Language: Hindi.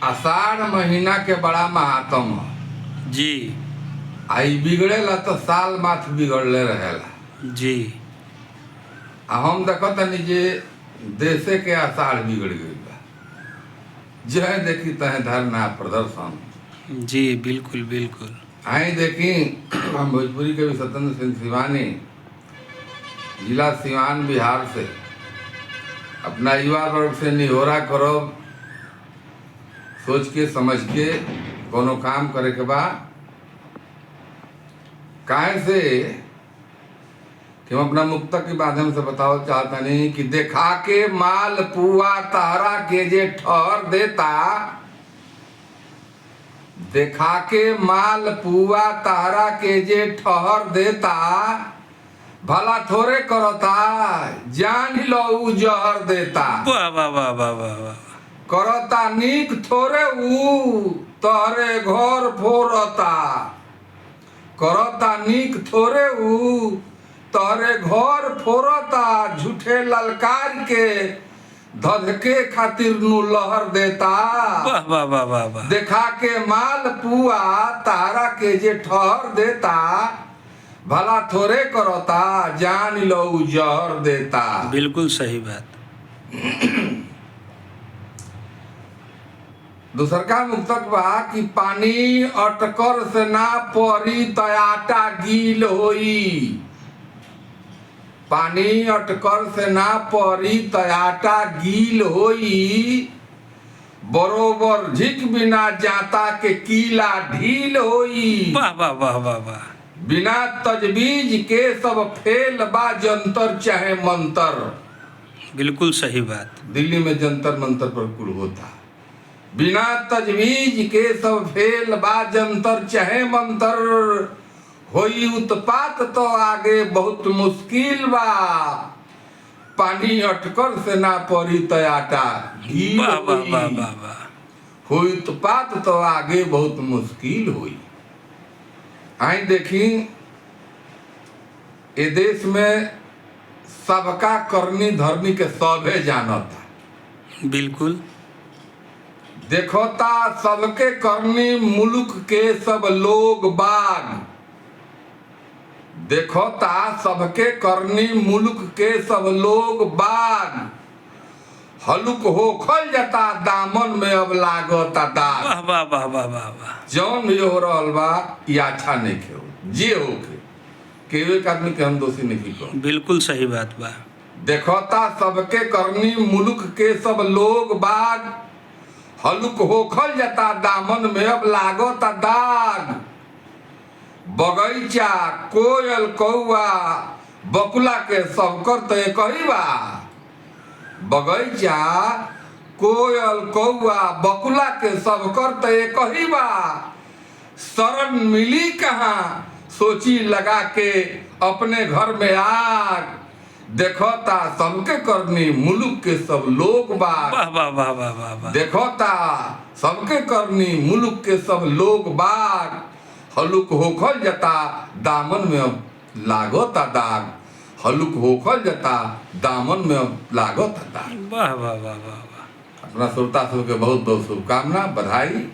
आषाढ़ महीना के बड़ा महात्म ह। जी आई बिगड़ेला तो साल माथ बिगड़ले रहेला। जी। हम देखो तनी जे देशे के आषाढ़ बिगड़ गई बा। जह देखी तह धरना प्रदर्शन। जी बिल्कुल बिल्कुल। आई देखी हम भोजपुरी के भी सत्येंद्र सिंह सिवानी जिला सिवान बिहार से अपना युवा वर्ग से निहोरा करो, सोच के समझ के कोनो काम करे के बाद काहे से कि हम अपना मुक्तक के माध्यम से बताओ चाहता नहीं कि देखा के माल पुआ तारा के जे ठहर देता, देखा के माल पुआ तारा के जे ठहर देता, भला थोड़े करता जान लो उ जहर देता। वाह वाह वाह वाह वाह वाह। करता नीक थोड़े उ तोहरे घर फोड़ता, करता नीक थोड़े उ तोहरे घर फोड़ता, झूठे ललकार के धधके खातिर नु लहर देता। वाह वाह वाह वाह वाह। देखा के माल पुआ तारा के जे ठहर देता, भला थोड़े करता जान लो उ जहर देता। बिल्कुल सही बात। दूसर का मुक्तक बा कि पानी अटकर से ना परी त आटा गील होई, पानी अटकर से ना परी त आटा गील होई, बरोबर झिक बिना जाता के कीला ढील होई। वाह वाह वाह वाह वाह। बिना तजवीज के सब फेल बा जंतर चाहे मंतर। बिल्कुल सही बात। दिल्ली में जंतर मंतर पर कुल होता। बिना तजवीज के सब फेल बा जंतर चाहे मंतर, होई उत्पात तो आगे बहुत मुश्किल बा, पानी अटकर से ना पड़ी तो आटा गील वाह वाह होई। वाह वाह वाह। होई उत्पात तो आगे बहुत मुश्किल हुई। आई देखी ए देश में सबका करनी धरनी के सभे जानता। बिल्कुल। देखोता सबके करनी मुल्क के सब लोग बाग, देखोता सबके करनी मुल्क के सब लोग बाग, हलुक होखल जाता दामन में अब लागता दाग। वाह वाह वाह वाह वाह वाह। जौन भी हो रहल बा ये अच्छा नहीं खेओ जे होके केहू एक आदमी के हम दोषी नहीं कहो। बिल्कुल सही बात बा। देखोता सबके करनी मुल्क के सब लोग बाग, हलुक होखल जाता दामन में अब लागता दाग, बगैचा कोयल कौआ बकुला के सबकर तो एक ही बा, बगैचा कोयल कौआ बकुला के सबकर तो एक ही बा, शरण मिली कहाँ सोची लगा के अपने घर में आग, देखोता सबके करनी मुल्क के सब लोग बाग। वाह वाह वाह वाह वाह वाह। देखोता सबके करनी मुल्क के सब लोग बाग, हलुक होखल जाता दामन में अब लागोता दाग, हलुक होखल जाता दामन में अब लागोता दाग। वाह वाह वाह वाह वाह। अपना श्रोता सबके बहुत बहुत शुभकामना, बधाई।